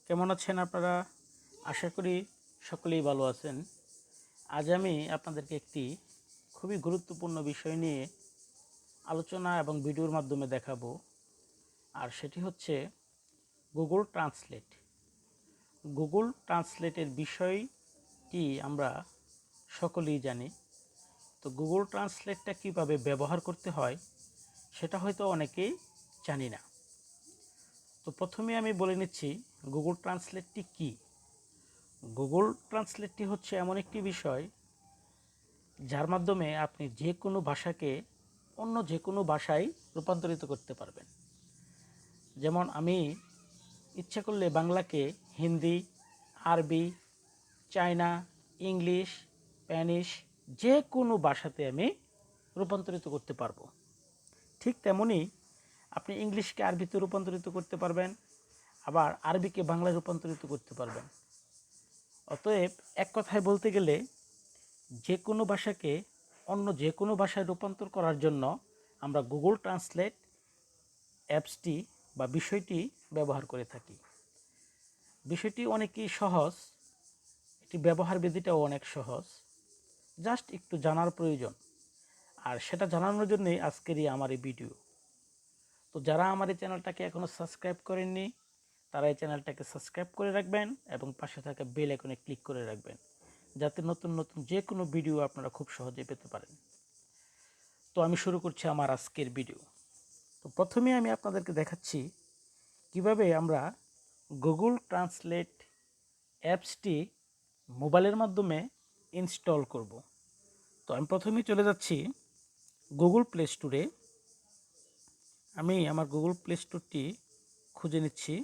কেমন আছেন আপনারা? আশা করি সকলেই ভালো আছেন। আজ আমি আপনাদেরকে একটি খুবই গুরুত্বপূর্ণ বিষয় নিয়ে আলোচনা এবং ভিডিওর মাধ্যমে দেখাবো। আর সেটি হচ্ছে গুগল ট্রান্সলেট। গুগল ট্রান্সলেটের বিষয়টি আমরা সকলেই জানি। তো গুগল ট্রান্সলেটটা কীভাবে ব্যবহার করতে হয় সেটা হয়তো অনেকেই জানি না। তো প্রথমে আমি বলে নিচ্ছি গুগল ট্রান্সলেটটি কী। গুগল ট্রান্সলেটটি হচ্ছে এমন একটি বিষয় যার মাধ্যমে আপনি যে কোনো ভাষাকে অন্য যে কোনো ভাষায় রূপান্তরিত করতে পারবেন। যেমন আমি ইচ্ছা করলে বাংলাকে হিন্দি, আরবি, চায়না, ইংলিশ, স্প্যানিশ যে কোনো ভাষাতে আমি রূপান্তরিত করতে পারবো। ঠিক তেমনই আপনি ইংলিশকে আরবিতে রূপান্তরিত করতে পারবেন, আবার আরবিকে বাংলায় রূপান্তরিত করতে পারবেন। অতএব এক কথায় বলতে গেলে যে কোনো ভাষাকে অন্য যে কোনো ভাষায় রূপান্তর করার জন্য আমরা গুগল ট্রান্সলেট অ্যাপসটি বা বিষয়টি ব্যবহার করে থাকি। বিষয়টি অনেকই সহজ, এটি ব্যবহার বিধিটাও অনেক সহজ, জাস্ট একটু জানার প্রয়োজন। আর সেটা জানানোর জন্যই আজকেরই আমার এই ভিডিও। তো যারা আমার এই চ্যানেলটাকে এখনও সাবস্ক্রাইব করেননি তারা এই চ্যানেলটাকে সাবস্ক্রাইব করে রাখবেন এবং পাশে থাকা বেল আইকনে ক্লিক করে রাখবেন, যাতে নতুন নতুন যে কোনো ভিডিও আপনারা খুব সহজে পেতে পারেন। তো আমি শুরু করছি আমার আজকের ভিডিও। তো প্রথমে আমি আপনাদেরকে দেখাচ্ছি কিভাবে আমরা গুগল ট্রান্সলেট অ্যাপসটি মোবাইলের মাধ্যমে ইনস্টল করব। তো আমি প্রথমেই চলে যাচ্ছি গুগল প্লে স্টোরে। আমি আমার গুগল প্লে স্টোরটি খুঁজে নিচ্ছি।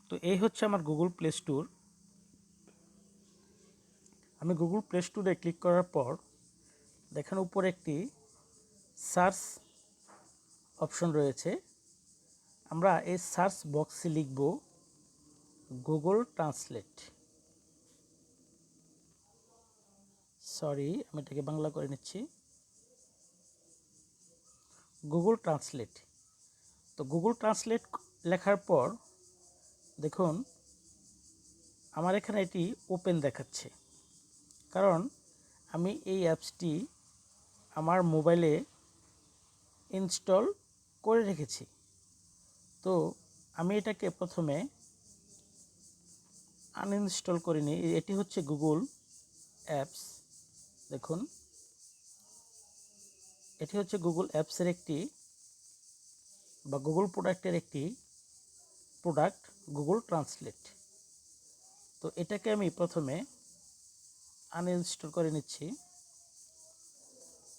তো এই হচ্ছে আমার গুগল প্লে স্টোর। আমি গুগল প্লে স্টোরে ক্লিক করার পর দেখেন উপরে একটি সার্চ অপশন রয়েছে। আমরা এই সার্চ বক্সে লিখব গুগল ট্রান্সলেট। আমি এটাকে বাংলা করে নিচ্ছি, গুগল ট্রান্সলেট। তো গুগল ট্রান্সলেট লেখার পর দেখুন আমার এখানে এটি ওপেন দেখাচ্ছে, কারণ আমি এই অ্যাপসটি আমার মোবাইলে ইনস্টল করে রেখেছি। তো আমি এটাকে প্রথমে আনইনস্টল করে নিই। এটি হচ্ছে গুগল অ্যাপস। দেখুন এটি হচ্ছে গুগল অ্যাপসের একটি বা গুগল প্রোডাক্টের একটি প্রোডাক্ট, গুগল ট্রান্সলেট। তো এটাকে আমি প্রথমে আনইনস্টল করে নিচ্ছি।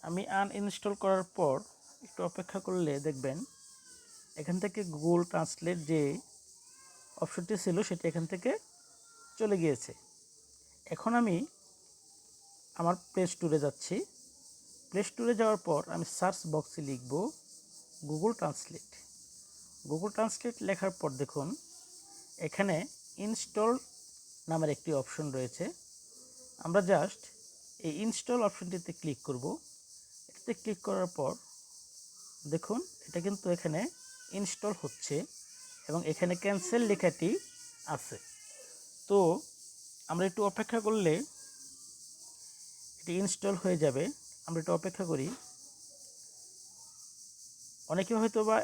আমি আনইনস্টল করার পর একটু অপেক্ষা করলে দেখবেন এখান থেকে গুগল ট্রান্সলেট যে অপশনটি ছিল সেটি এখান থেকে চলে গিয়েছে। এখন আমি আমার প্লে স্টোরে যাচ্ছি। প্লে স্টোরে যাওয়ার পর আমি সার্চ বক্সে লিখব গুগল ট্রান্সলেট। গুগল ট্রান্সলেট লেখার পর দেখুন এখানে ইনস্টল নামের একটি অপশন রয়েছে। আমরা জাস্ট এই ইনস্টল অপশনটিতে ক্লিক করব। এটাতে ক্লিক করার পর দেখুন এটা কিন্তু এখানে ইনস্টল হচ্ছে এবং এখানে ক্যান্সেল লেখাটি আছে। তো আমরা একটু অপেক্ষা করলে এটি ইনস্টল হয়ে যাবে। আমরা একটু অপেক্ষা করি। অনেকে হয়তো বা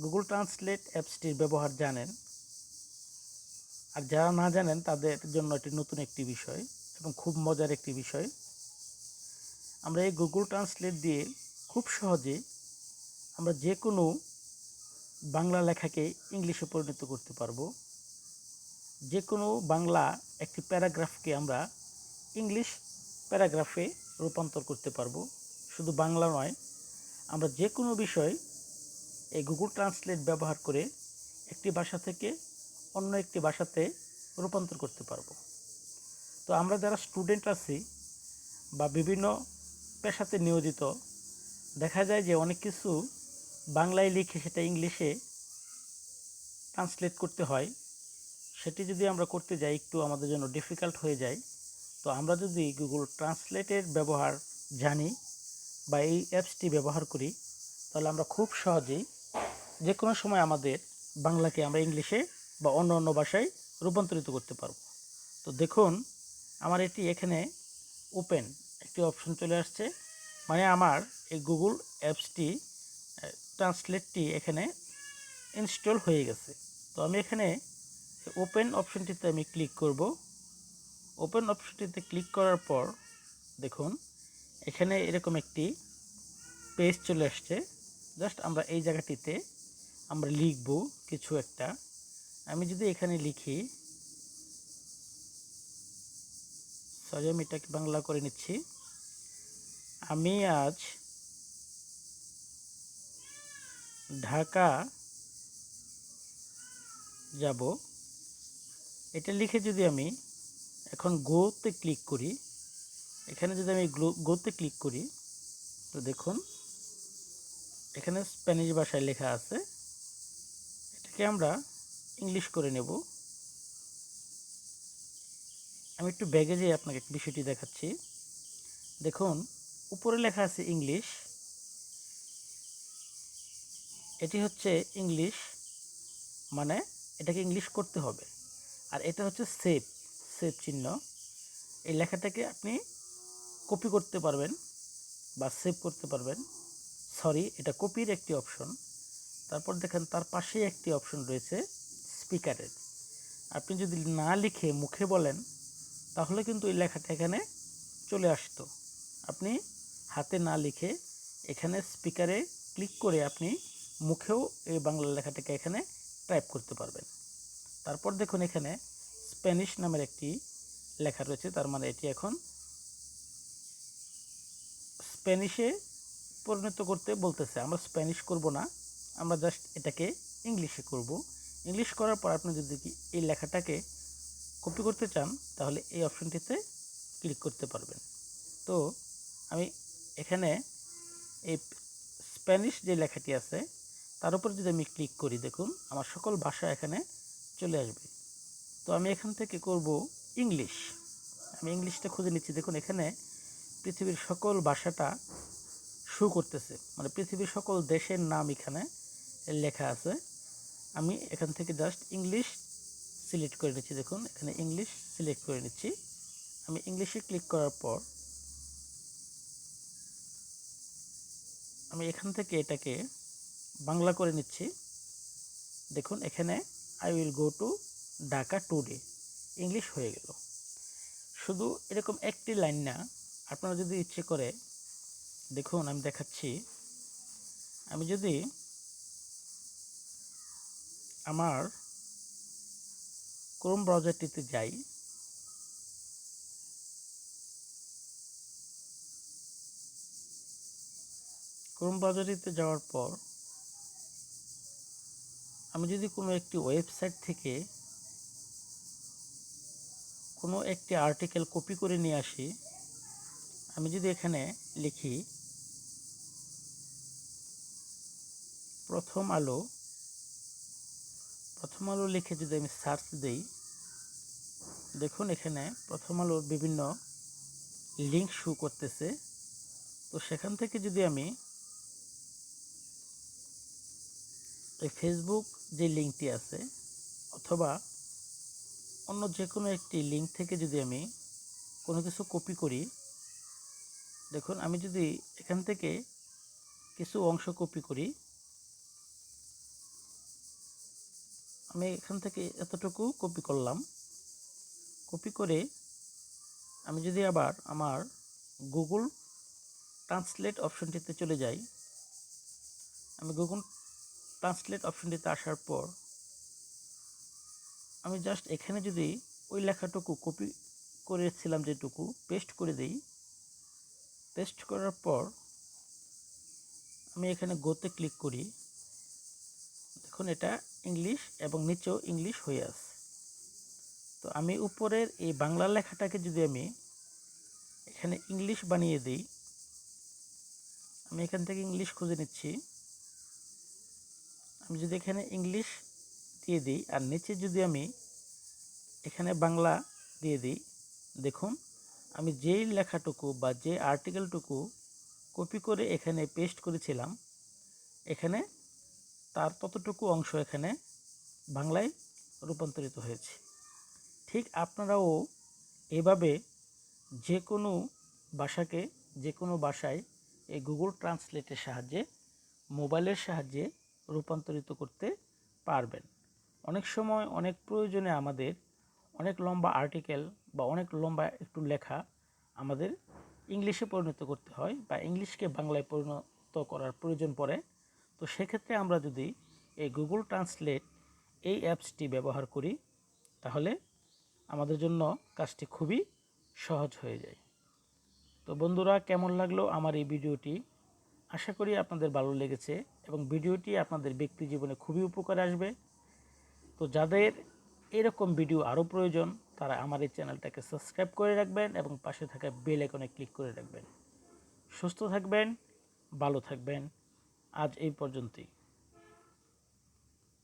গুগল ট্রান্সলেট অ্যাপসটির ব্যবহার জানেন, আর যারা না জানেন তাদের জন্য এটি নতুন একটি বিষয় এবং খুব মজার একটি বিষয়। আমরা এই গুগল ট্রান্সলেট দিয়ে খুব সহজে আমরা যে কোনো বাংলা লেখাকে ইংলিশে পরিণত করতে পারবো। যে কোনো বাংলা একটি প্যারাগ্রাফকে আমরা ইংলিশ প্যারাগ্রাফে রূপান্তর করতে পারবো। শুধু বাংলা নয়, আমরা যে কোনো বিষয় এই গুগল ট্রান্সলেট ব্যবহার করে একটি ভাষা থেকে অন্য একটি ভাষাতে রূপান্তর করতে পারবো। তো আমরা যারা স্টুডেন্ট আছি বা বিভিন্ন পেশাতে নিয়োজিত, দেখা যায় যে অনেক কিছু বাংলায় লিখে সেটা ইংলিশে ট্রান্সলেট করতে হয়। সেটি যদি আমরা করতে যাই একটু আমাদের জন্য ডিফিকাল্ট হয়ে যায়। তো আমরা যদি গুগল ট্রান্সলেটের ব্যবহার জানি বা এই অ্যাপসটি ব্যবহার করি, তাহলে আমরা খুব সহজেই যে কোনো সময় আমাদের বাংলাকে আমরা ইংলিশে বা অন্য অন্য ভাষায় রূপান্তরিত করতে পারবো। তো দেখুন আমার এটি এখানে ওপেন একটি অপশন চলে আসছে, মানে আমার এই গুগল অ্যাপসটি ট্রান্সলেটটি এখানে ইনস্টল হয়ে গেছে। তো আমি এখানে ওপেন অপশনটিতে আমি ক্লিক করব। ওপেন অপশনটিতে ক্লিক করার পর দেখুন এখানে এরকম একটি পেজ চলে আসছে। জাস্ট আমরা এই জায়গাটিতে আমরা লিখব কিছু একটা। আমি যদি এখানে লিখি, সরি আমি এটাকে বাংলা করে নিচ্ছি, আমি আজ ঢাকা যাব, এটা লিখে যদি আমি এখন গোতে ক্লিক করি, এখানে যদি আমি গোতে ক্লিক করি, তো দেখুন এখানে স্প্যানিশ ভাষায় লেখা আছে। এটাকে আমরা ইংলিশ করে নেব। আমি একটু ব্যাগে যেয়ে আপনাকে বিষয়টি দেখাচ্ছি। দেখুন উপরে লেখা আছে ইংলিশ, এটি হচ্ছে ইংলিশ, মানে এটাকে ইংলিশ করতে হবে। আর এটা হচ্ছে সেভ, সেভ চিহ্ন। এই লেখাটাকে আপনি কপি করতে পারবেন বা সেভ করতে পারবেন। সরি, এটা কপির একটি অপশন। তারপর দেখেন তার পাশেই একটি অপশন রয়েছে স্পিকারের। আপনি যদি না লিখে মুখে বলেন তাহলে কিন্তু এই লেখাটা এখানে চলে আসতো। আপনি হাতে না লিখে এখানে স্পিকারে ক্লিক করে আপনি মুখেও এই বাংলা লেখাটাকে এখানে টাইপ করতে পারবেন। তারপর দেখুন এখানে স্প্যানিশ নামের একটি লেখা রয়েছে, তার মানে এটি এখন স্প্যানিশে পরিণত করতে বলতেছে। আমরা স্প্যানিশ করব না, আমরা জাস্ট এটাকে ইংলিশে করব। ইংলিশ করার পর আপনি যদি এই লেখাটাকে কপি করতে চান তাহলে এই অপশনটিতে ক্লিক করতে পারবেন। তো আমি এখানে এই স্প্যানিশ যে লেখাটি আছে তার উপর যদি আমি ক্লিক করি, দেখুন আমার সকল ভাষা এখানে চলে আসবে। তো আমি এখান থেকে করব ইংলিশ। আমি ইংলিশটা খুঁজে নিচ্ছি। দেখুন এখানে পৃথিবীর সকল ভাষাটা শো করতেছে, মানে পৃথিবীর সকল দেশের নাম এখানে লেখা আছে। আমি এখান থেকে জাস্ট ইংলিশ সিলেক্ট করে নিচ্ছি। দেখুন এখানে ইংলিশ সিলেক্ট করে নিচ্ছি। আমি ইংলিশে ক্লিক করার পর আমি এখান থেকে এটাকে বাংলা করে নিচ্ছি। দেখুন এখানে I will go to Dhaka today English হয়ে গেল। শুধু এরকম একটি লাইন না, আপনারা যদি ইচ্ছে করে, দেখুন আমি দেখাচ্ছি, আমি যদি আমার ক্রোম ব্রাউজারটিতে যাই, ক্রোম ব্রাউজারটিতে যাওয়ার পর আমি যদি কোনো একটি ওয়েবসাইট থেকে কোনো একটি আর্টিকেল কপি করে নিয়ে আসি, আমি যদি এখানে লিখি প্রথম আলো, প্রথম আলো লিখে যদি আমি সার্চ দিই, দেখুন এখানে প্রথম আলোর বিভিন্ন লিঙ্ক শো করতেছে। তো সেখান থেকে যদি আমি এই ফেসবুক যে লিঙ্কটি আছে অথবা অন্য যে কোনো একটি লিঙ্ক থেকে যদি আমি কোনো কিছু কপি করি, দেখুন আমি যদি এখান থেকে কিছু অংশ কপি করি, আমি এখান থেকে এতটুকু কপি করলাম। কপি করে আমি যদি আবার আমার গুগল ট্রান্সলেট অপশনটিতে চলে যাই, আমি গুগল ট্রান্সলেট অপশনটিতে আসার পর আমি জাস্ট এখানে যদি ওই লেখাটুকু কপি করেছিলাম যেটুকু পেস্ট করে দিই, পেস্ট করার পর আমি এখানে গোতে ক্লিক করি, দেখুন এটা ইংলিশ এবং নিচেও ইংলিশ হয়ে আছে। তো আমি উপরের এই বাংলা লেখাটাকে যদি আমি এখানে ইংলিশ বানিয়ে দিই, আমি এখান থেকে ইংলিশ খুঁজে নিচ্ছি, আমি যদি এখানে ইংলিশ দিয়ে দিই আর নিচে যদি আমি এখানে বাংলা দিয়ে দিই, দেখুন আমি যেই লেখাটুকু বা যে আর্টিকেলটুকু কপি করে এখানে পেস্ট করেছিলাম এখানে তার ততটুকু অংশ এখানে বাংলায় রূপান্তরিত হয়েছে। ঠিক আপনারাও এভাবে যে কোনো ভাষাকে যে কোনো ভাষায় এই গুগল ট্রান্সলেটের সাহায্যে মোবাইলের সাহায্যে রূপান্তরিত করতে পারবেন। অনেক সময় অনেক প্রয়োজনে আমাদের অনেক লম্বা আর্টিকেল বা অনেক লম্বা একটু লেখা আমাদের ইংলিশে পরিণত করতে হয় বা ইংলিশকে বাংলায় পরিণত করার প্রয়োজন পড়ে। তো সেক্ষেত্রে আমরা যদি এই গুগল ট্রান্সলেট এই অ্যাপসটি ব্যবহার করি তাহলে আমাদের জন্য কাজটি খুবই সহজ হয়ে যায়। তো বন্ধুরা, কেমন লাগলো আমার এই ভিডিওটি? আশা করি আপনাদের ভালো লেগেছে এবং ভিডিওটি আপনাদের ব্যক্তি জীবনে খুবই উপকারে আসবে। তো যাদের এরকম ভিডিও আরও প্রয়োজন তারা আমার এই চ্যানেলটাকে সাবস্ক্রাইব করে রাখবেন এবং পাশে থাকা বেল আইকনে ক্লিক করে রাখবেন। সুস্থ থাকবেন, ভালো থাকবেন। আজ এই পর্যন্তই।